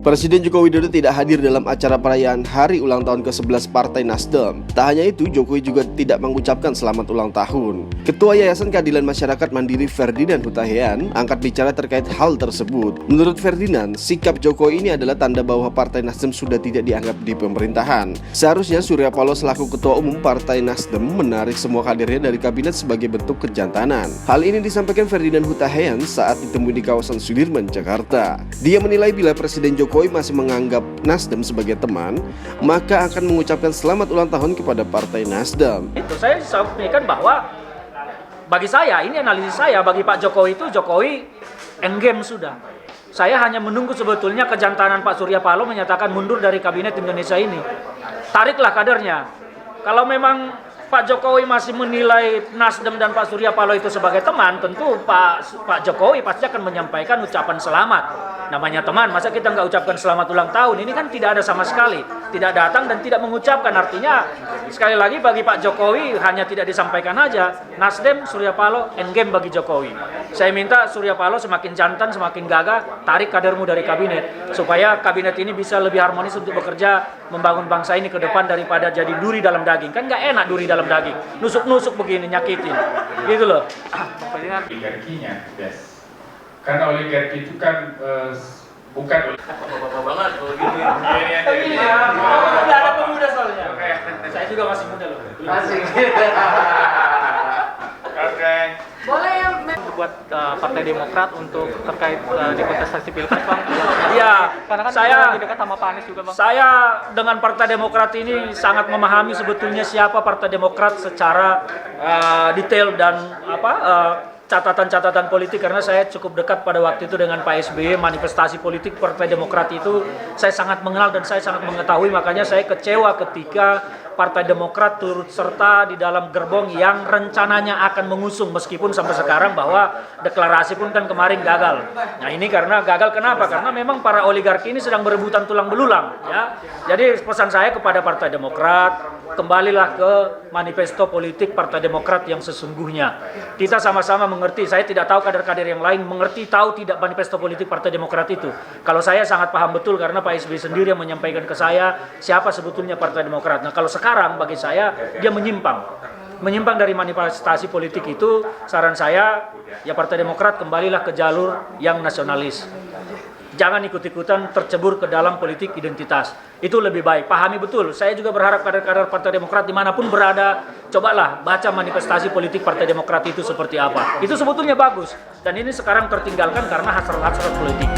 Presiden Joko Widodo tidak hadir dalam acara perayaan hari ulang tahun ke-11 Partai Nasdem. Tak hanya itu, Jokowi juga tidak mengucapkan selamat ulang tahun. Ketua Yayasan Keadilan Masyarakat Mandiri Ferdinand Hutahian angkat bicara terkait hal tersebut. Menurut Ferdinand, sikap Jokowi ini adalah tanda bahwa Partai Nasdem sudah tidak dianggap di pemerintahan. Seharusnya Surya Paloh selaku Ketua Umum Partai Nasdem menarik semua kadernya dari kabinet sebagai bentuk kejantanan. Hal ini disampaikan Ferdinand Hutahian saat ditemui di kawasan Sudirman, Jakarta. Dia menilai bila Presiden Jokowi masih menganggap Nasdem sebagai teman, maka akan mengucapkan selamat ulang tahun kepada Partai Nasdem. Itu saya sampaikan bahwa bagi saya, ini analisis saya, bagi Pak Jokowi itu Jokowi endgame sudah. Saya hanya menunggu sebetulnya kejantanan Pak Surya Paloh menyatakan mundur dari Kabinet Indonesia ini. Tariklah kadernya. Kalau memang Pak Jokowi masih menilai Nasdem dan Pak Surya Paloh itu sebagai teman, tentu Pak Jokowi pasti akan menyampaikan ucapan selamat. Namanya teman, masa kita nggak ucapkan selamat ulang tahun? Ini kan tidak ada sama sekali. Tidak datang dan tidak mengucapkan. Artinya, sekali lagi bagi Pak Jokowi hanya tidak disampaikan aja. Nasdem, Surya Paloh, endgame bagi Jokowi. Saya minta Surya Paloh semakin jantan, semakin gagah, tarik kadermu dari kabinet. Supaya kabinet ini bisa lebih harmonis untuk bekerja, membangun bangsa ini ke depan daripada jadi duri dalam daging. Kan nggak enak duri dalam daging. Nusuk-nusuk begini, nyakitin. Gitu loh. Oligarkinya, yes. Karena oligarki itu kan bukan bapak banget kalau gitu. Iya, udah ada pemuda soalnya. Saya juga masih muda loh. Asik. Oke. Boleh ya, buat Partai Demokrat untuk terkait di kontestasi pilpres, Bang? Iya, Karena kan saya lebih dekat sama Pak Anies juga, Bang. Saya dengan Partai Demokrat ini sangat memahami sebetulnya siapa Partai Demokrat secara detail dan catatan-catatan politik, karena saya cukup dekat pada waktu itu dengan Pak SBY. Manifestasi politik Partai Demokrat itu saya sangat mengenal dan saya sangat mengetahui, makanya saya kecewa ketika Partai Demokrat turut serta di dalam gerbong yang rencananya akan mengusung, meskipun sampai sekarang bahwa deklarasi pun kan kemarin gagal. Nah ini karena gagal kenapa? Karena memang para oligarki ini sedang berebutan tulang belulang, ya. Jadi pesan saya kepada Partai Demokrat, kembalilah ke manifesto politik Partai Demokrat yang sesungguhnya. Kita sama-sama mengerti, saya tidak tahu kader-kader yang lain mengerti tahu tidak manifesto politik Partai Demokrat itu. Kalau saya sangat paham betul karena Pak SBY sendiri yang menyampaikan ke saya siapa sebetulnya Partai Demokrat. Nah kalau sekarang bagi saya dia menyimpang dari manifestasi politik itu. Saran saya ya Partai Demokrat kembalilah ke jalur yang nasionalis. Jangan ikut-ikutan tercebur ke dalam politik identitas. Itu lebih baik. Pahami betul. Saya juga berharap kader-kader Partai Demokrat dimanapun berada, cobalah baca manifestasi politik Partai Demokrat itu seperti apa. Itu sebetulnya bagus. Dan ini sekarang tertinggalkan karena hasrat-hasrat politik.